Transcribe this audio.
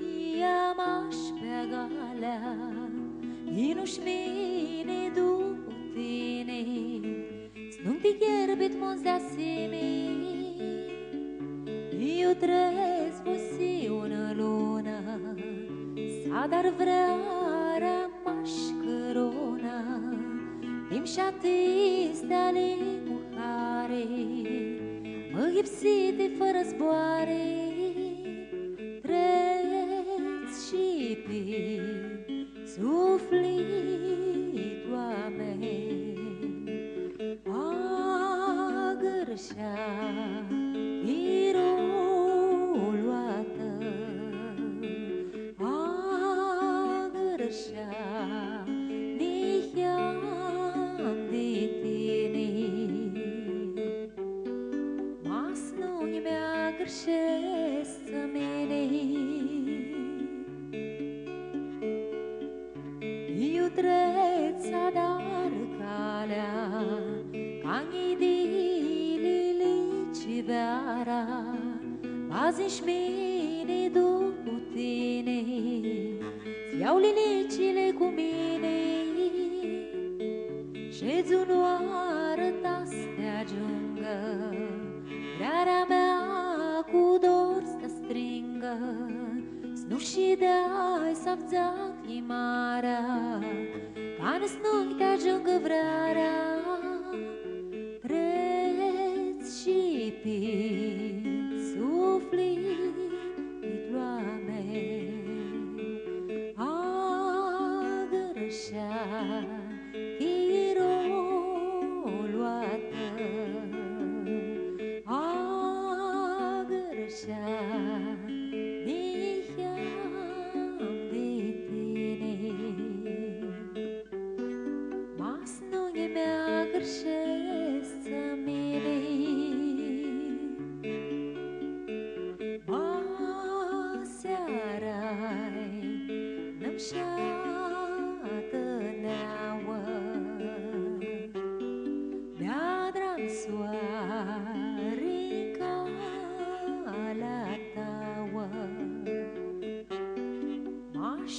dia maš pegala i nu shmini du putini s'nung ti kjerbit mos da simi io tres fossi una luna sa dar vreara maš corona tim shati stali muhare mă ghipsite fără zboare treți și pe sufletul meu agărșa iroluată agărșa niheam de tine mas nu-i mi-agărșesc mine io trezza dar calea cangi di lilici beara bazin șmini după tine iau lilicile cu mine și-ți unoară ta să te ajungă vrearea mea cu dor să te stringă nu și dai să-mi imara ca nu te ajungă vrearea treți și pe sufletul meu agărșa iroluată agărșa agărșesc mine seara-i n-mi șată neauă mi-a-dran soare ca la tauă m-aș